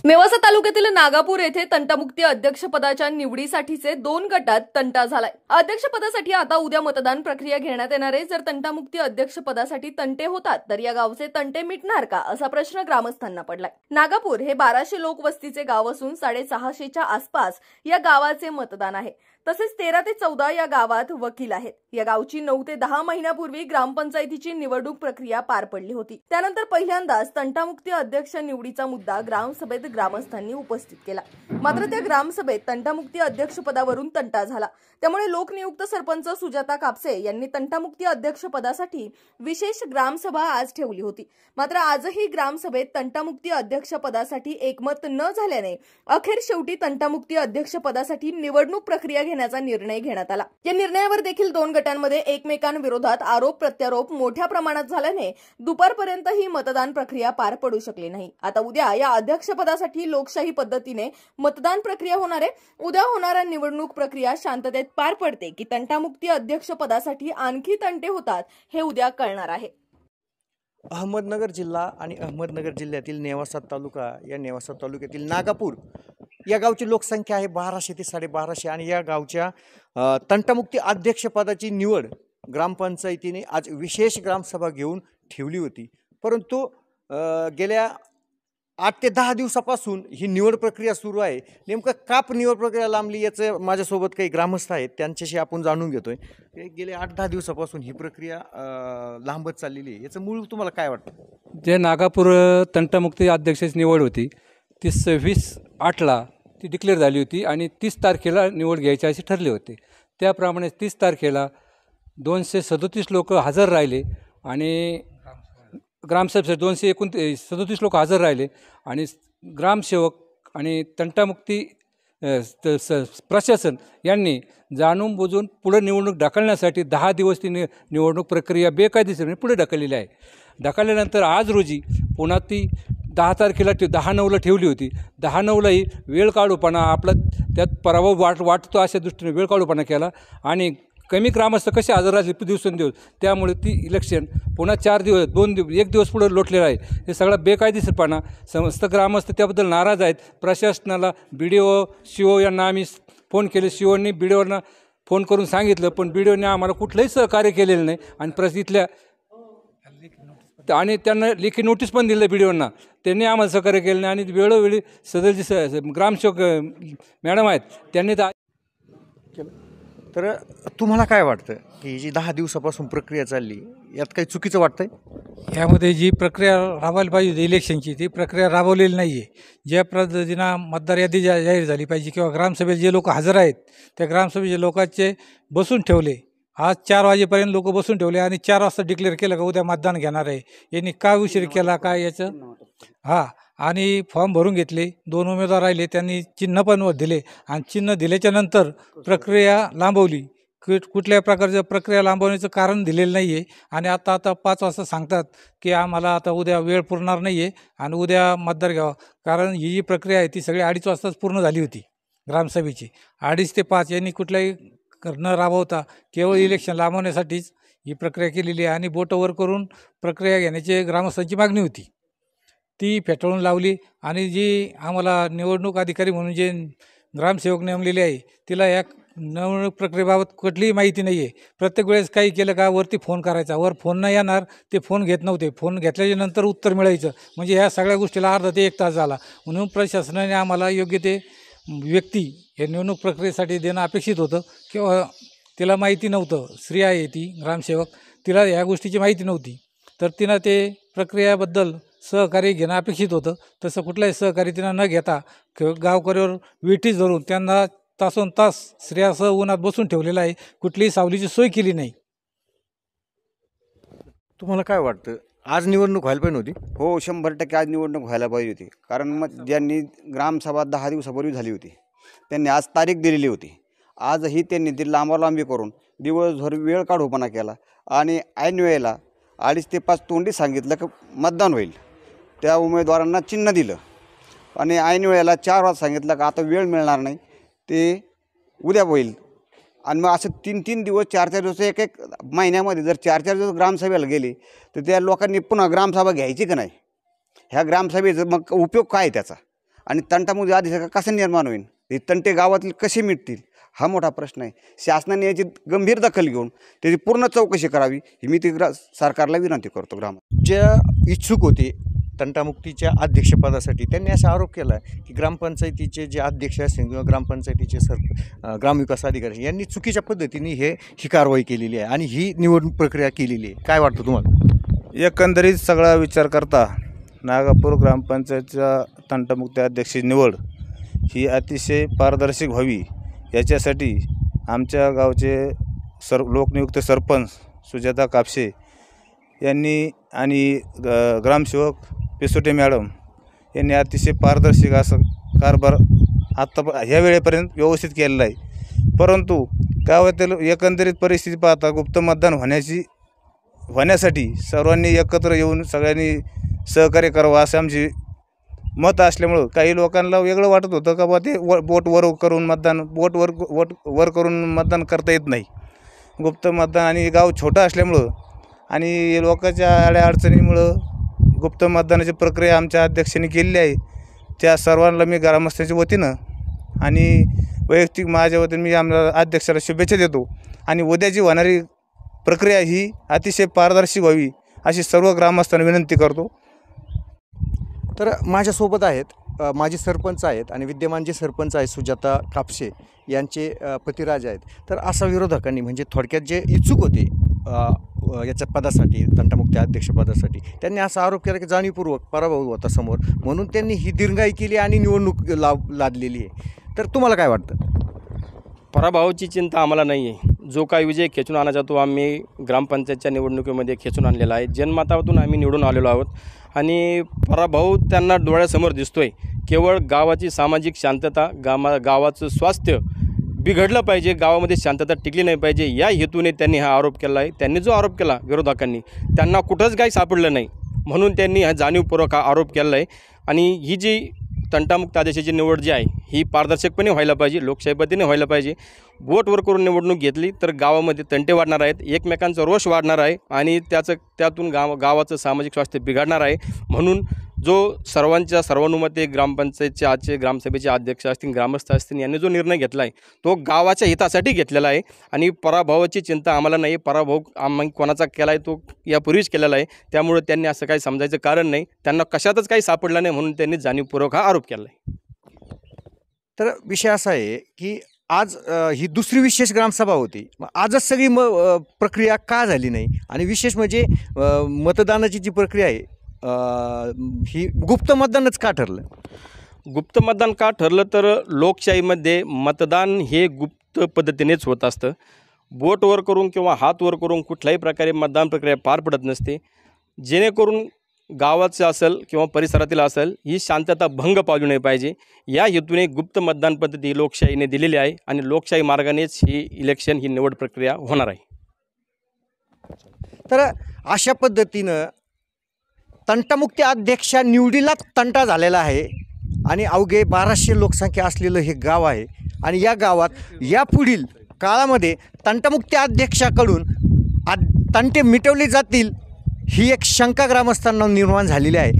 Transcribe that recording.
नेवासा तालुक्यातील नागापूर येथे तंटामुक्ती अध्यक्षपदाच्या निवडीसाठीचे 2 गटात तंटा झालाय। अध्यक्षपदासाठी आता उद्या मतदान प्रक्रिया घेण्यात येणार आहे। जर तंटामुक्ती अध्यक्षपदासाठी तंटे होतात तर या गावचे तंटे मिटणार का असा प्रश्न ग्रामस्थांना पडलाय। नागापूर हे 1200 लोकवस्तीचे गाव असून 650च्या आसपास या गावाचे मतदान आहे। तसेच 13 ते 14 या गावात वकील आहेत। या गावची 9 ते 10 महिन्यापूर्वी ग्रामपंचायतीची निवडणूक प्रक्रिया पार पडली होती। त्यानंतर पहिल्यांदाच तंटामुक्ती अध्यक्ष निवडीचा मुद्दा ग्रामसभेत ग्रामस्थांनी उपस्थित केला। मात्र त्या ग्रामसभेत तंटामुक्ती अध्यक्षपदावरून तंटा झाला। त्यामुळे लोकनियुक्त सरपंच सुजाता कापसे यांनी तंटामुक्ती अध्यक्षपदासाठी विशेष ग्रामसभा आज ठेवली होती। मात्र आजही ग्रामसभेत तंटामुक्ती अध्यक्षपदासाठी एकमत न झाल्याने अखेर शेवटी तंटामुक्ती अध्यक्षपदासाठी निवडणूक प्रक्रिया घेण्याचा निर्णय घेण्यात आला। या निर्णयावर देखील 2 गटांमध्ये एकमेकांविरोधात आरोप प्रत्यारोप मोठ्या प्रमाणात झाल्याने दुपारपर्यंत ही मतदान प्रक्रिया पार पडू शकली नाही। आता उद्या या अध्यक्षपदासाठी लोकशाही पद्धतीने मतदान प्रक्रिया होणार आहे। उद्या होणारा निवडणूक प्रक्रिया शांततेत पार पडते की तंटामुक्ती अध्यक्षपदासाठी आणखी तंटे होतात हे उद्या कळणार आहे। अहमदनगर जिल्हा आणि अहमदनगर जिल्ह्यातील नेवासा तालुका या नेवासा तालुक्यातील नागापूर या गावची लोकसंख्या आहे 1200 ते 1250 आणि या गावच्या तंटामुक्ती अध्यक्षपदाची निवड ग्रामपंचायतीने आज विशेष ग्रामसभा घेऊन ठेवली होती। परंतु गेल्या 8 ते 10 दिवसापासून ही निवड प्रक्रिया सुरू आहे। नेमकं का निवड प्रक्रिया लांबली याचं माझ्यासोबत काही ग्रामस्थ आहेत त्यांच्याशी आपण जाणून घेतोय। गेल्या 8-10 दिवसापासून ही प्रक्रिया लांबत चाललेली आहे। याचं मूळ तुम्हाला काय वाटतं? जे नागापूर तंटामुक्ती अध्यक्षाची निवड होती ती 26/8ला ती डिक्लेअर झाली होती आणि 30 तारखेला निवड घ्यायची असे ठरले होते। त्याप्रमाणे 30 तारखेला 237 लोक हजर राहिले आणि ग्रामसभेत 237 लोक हजर राहिले आणि ग्रामसेवक आणि तंटामुक्ती प्रशासन यांनी जाणून बुजून पुढे निवडणूक ढकलण्यासाठी 10 दिवस ती निवडणूक प्रक्रिया बेकायदेशीरपणे पुढे ढकललेली आहे। ढकलल्यानंतर आज रोजी पुन्हा ती 10 तारखेला 10/9ला ठेवली होती। 10/9लाही वेळ काढूपणा आपला त्यात पराभव वाटतो अशा दृष्टीने वेळ काढूपणा केला आणि कमी ग्रामस्थ कसे हजर राहिले दिवसेंदिवस त्यामुळे ती इलेक्शन पुन्हा 4 दिवस 1 दिवस पुढे लोटलेलं आहे। हे सगळा बेकायदेशीरपणा समस्त ग्रामस्थ त्याबद्दल नाराज आहेत। प्रशासनाला BDO CO यांना आम्ही फोन केले। COनी BDOना फोन करून सांगितलं पण BDOने आम्हाला कुठलंही सहकार्य केलेलं नाही आणि इथल्या आणि त्यांना लेखी नोटीस पण दिलं BDOना, त्यांनी आम्हाला सहकार्य केलं नाही आणि वेळोवेळी सदरची ग्रामसेवक मॅडम आहेत त्यांनी तर तुम्हाला काय वाटतं की जी 10 दिवसापासून प्रक्रिया चालली यात काही चुकीचं वाटतंय? यामध्ये जी प्रक्रिया राबवायला पाहिजे होती इलेक्शनची ती प्रक्रिया राबवलेली नाही आहे। ज्या पद्धतीनं मतदार यादी जाहीर झाली पाहिजे किंवा ग्रामसभेत जे लोक हजर आहेत त्या ग्रामसभेचे लोकांचे बसून ठेवले। आज 4 वाजेपर्यंत लोक बसून ठेवले आणि 4 वाजता डिक्लेअर केलं का उद्या मतदान घेणार आहे। यांनी काय उशीर केला काय याचं आणि फॉर्म भरून घेतले। 2 उमेदवार राहिले त्यांनी चिन्ह पण दिले आणि चिन्ह दिल्याच्या नंतर प्रक्रिया लांबवली। कुठल्या प्रकारच्या प्रक्रिया लांबवण्याचं कारण दिलेलं नाही आहे आणि आता 5 वाजता सांगतात की आम्हाला आता उद्या वेळ पुरणार नाही आहे आणि उद्या मतदार घ्यावा। कारण ही जी प्रक्रिया आहे ती सगळी 2:30 वाजताच पूर्ण झाली होती ग्रामसभेची। 2:30 ते 5 यांनी कुठल्याही न राबवता केवळ इलेक्शन लांबवण्यासाठीच ही प्रक्रिया केलेली आहे आणि बोटवर करून प्रक्रिया घेण्याची ग्रामस्थांची मागणी होती ती फेटाळून लावली आणि जी आम्हाला निवडणूक अधिकारी म्हणून जे ग्रामसेवक नेमलेले आहे तिला या निवडणूक प्रक्रियेबाबत कुठलीही माहिती नाही आहे। प्रत्येक वेळेस काही केलं का वरती फोन करायचा, वर फोन नाही येणार ते फोन घेत नव्हते, फोन घेतल्याच्या नंतर उत्तर मिळायचं। म्हणजे ह्या सगळ्या गोष्टीला अर्धा ते 1 तास झाला। म्हणून प्रशासनाने आम्हाला योग्य ते व्यक्ती हे निवडणूक प्रक्रियेसाठी देणं अपेक्षित होतं किंवा तिला माहिती नव्हतं। स्त्री आहे ती ग्रामसेवक, तिला ह्या गोष्टीची माहिती नव्हती तर तिनं ते प्रक्रियाबद्दल सहकार्य घेणं अपेक्षित होतं। तसं कुठलाही सहकार्य तिनं न घेता गावकऱ्यावर वेठीस धरून त्यांना तासोनतास स्त्रियासह उन्हात बसून ठेवलेलं आहे। कुठलीही सावलीची सोय केली नाही। तुम्हाला काय वाटतं आज निवडणूक व्हायला पाहिजे होती? हो 100% आज निवडणूक व्हायला पाहिजे होती। कारण मग ज्यांनी ग्रामसभा 10 दिवसापूर्वी झाली होती त्यांनी आज तारीख दिलेली होती। आजही त्यांनी ती लांबालांबी करून दिवसभर वेळ काढूपणा केला आणि ऐन वेळेला 2:30 ते 5 तोंडी सांगितलं की मतदान होईल। त्या उमेदवारांना चिन्ह दिलं आणि ऐन वेळेला 4 वाजता सांगितलं की आता वेळ मिळणार नाही, ते उद्या होईल। आणि मग असं 3-3 दिवस 4-4 दिवस एक महिन्यामध्ये जर 4-4 दिवस ग्रामसभेला गेले तर त्या लोकांनी पुन्हा ग्रामसभा घ्यायची का नाही? ह्या ग्रामसभेचं मग उपयोग काय त्याचा? आणि तंटामुळे अध्यक्ष कसा निर्माण होईल, हे तंटे गावातील कसे मिटतील, हा मोठा प्रश्न आहे. शासनाने याची गंभीर दखल घेऊन त्याची पूर्ण चौकशी करावी ही मी सरकारला विनंती करतो. ज्या इच्छुक होते तंटामुक्तीच्या अध्यक्षपदासाठी त्यांनी असा आरोप केला की ग्रामपंचायतीचे जे अध्यक्ष असतील किंवा ग्रामपंचायतीचे ग्रामविकास अधिकारी यांनी चुकीच्या पद्धतीने ही कारवाई केलेली आहे आणि ही निवडणूक प्रक्रिया केलेली आहे. काय वाटतं तुम्हाला? एकंदरीत सगळा विचार करता नागापूर ग्रामपंचायतच्या तंटामुक्ती अध्यक्षाची निवड ही अतिशय पारदर्शक व्हावी याच्यासाठी आमच्या गावचे लोकनियुक्त सरपंच सुजाता कापसे यांनी आणि ग्रामसेवक पेसोटे मॅडम यांनी अतिशय पारदर्शक असं कारभार ह्या वेळेपर्यंत व्यवस्थित केलेला आहे. परंतु गावातील एकंदरीत परिस्थिती पाहता गुप्त मतदान होण्यासाठी सर्वांनी एकत्र येऊन सगळ्यांनी सहकार्य करावं असं आमची मत असल्यामुळं काही लोकांना वेगळं वाटत होतं का बा ते बोट वर करून मतदान करता येत नाही. गुप्त मतदान आणि गाव छोटं असल्यामुळं आणि लोकांच्या अडचणीमुळं गुप्त मतदानाची प्रक्रिया आमच्या अध्यक्षांनी केलेली आहे. त्या सर्वांना मी ग्रामस्थांच्या वतीनं आणि वैयक्तिक माझ्या वतीने मी आमच्या अध्यक्षाला शुभेच्छा देतो आणि उद्याची होणारी प्रक्रिया ही अतिशय पारदर्शक व्हावी अशी सर्व ग्रामस्थांना विनंती करतो. तर माझ्यासोबत आहेत माजी सरपंच आहेत आणि विद्यमान जे सरपंच आहेत सुजाता कापसे यांचे पतिराज आहेत. तर असा विरोधकांनी म्हणजे थोडक्यात जे इच्छुक होते याच्या पदासाठी तंटामुक्ती अध्यक्षपदासाठी त्यांनी असा आरोप केला की जाणीवपूर्वक पराभव होता समोर म्हणून त्यांनी ही दिरंगाई केली आणि निवडणूक लादलेली आहे. तर तुम्हाला काय वाटतं? पराभवाची चिंता आम्हाला नाही आहे. जो काही विजय खेचून आणायचा तो आम्ही ग्रामपंचायतच्या निवडणुकीमध्ये खेचून आणलेला आहे. जनमतातून आम्ही निवडून आलेलो आहोत आणि पराभव त्यांना डोळ्यासमोर दिसतोय. केवळ गावाची सामाजिक शांतता गावाचं स्वास्थ्य बिघडलं पाहिजे, गावामध्ये शांतता टिकली नाही पाहिजे या हेतूने त्यांनी हा आरोप केला आहे. त्यांनी जो आरोप केला विरोधकांनी त्यांना कुठंच काही सापडलं नाही म्हणून त्यांनी हा जाणीवपूर्वक हा आरोप केला आहे. आणि ही जी तंटामुक्त आदेशाची निवड जी आहे ही पारदर्शकपणे व्हायला पाहिजे, लोकशाही पद्धतीने व्हायला पाहिजे. बोटवर करून निवडणूक घेतली तर गावामध्ये तंटे वाढणार आहेत, एकमेकांचा रोष वाढणार आहे आणि त्यातून गावाचं सामाजिक स्वास्थ्य बिघडणार आहे. म्हणून जो सर्वांच्या सर्वानुमते ग्रामपंचायतचे आजचे ग्रामसभेचे अध्यक्ष असतील, ग्रामस्थ असतील यांनी जो निर्णय घेतला आहे तो गावाच्या हितासाठी घेतलेला आहे आणि पराभवाची चिंता आम्हाला नाही. पराभव आम्ही कोणाचा केला आहे तो यापूर्वीच केलेला आहे. त्यामुळे त्यांनी असं काही समजायचं कारण नाही. त्यांना कशातच काही सापडलं नाही म्हणून त्यांनी जाणीवपूर्वक हा आरोप केला आहे. तर विषय असा आहे की आज ही दुसरी विशेष ग्रामसभा होती. मग आजच सगळी प्रक्रिया का झाली नाही आणि विशेष म्हणजे मतदानाची जी प्रक्रिया आहे ही गुप्त मतदानच का ठरलं? गुप्त मतदान का ठरलं तर लोकशाहीमध्ये मतदान हे गुप्त पद्धतीनेच होत असतं. बोटवर करून किंवा हात वर करून कुठल्याही प्रकारे मतदान प्रक्रिया पार पडत नसते. जेणेकरून गावाचं असेल किंवा परिसरातील असेल ही शांतता भंग पावली नाही पाहिजे या हेतूने गुप्त मतदान पद्धती ही लोकशाहीने दिलेली आहे आणि लोकशाही मार्गानेच ही इलेक्शन ही निवड प्रक्रिया होणार आहे. तर अशा पद्धतीनं तंटामुक्ती अध्यक्षा निवडीला तंटा झालेला आहे आणि अवघे 1200 लोकसंख्या असलेलं हे गाव आहे आणि या गावात यापुढील काळामध्ये तंटामुक्ती अध्यक्षाकडून तंटे मिटवले जातील ही एक शंका ग्रामस्थांना निर्माण झालेली आहे.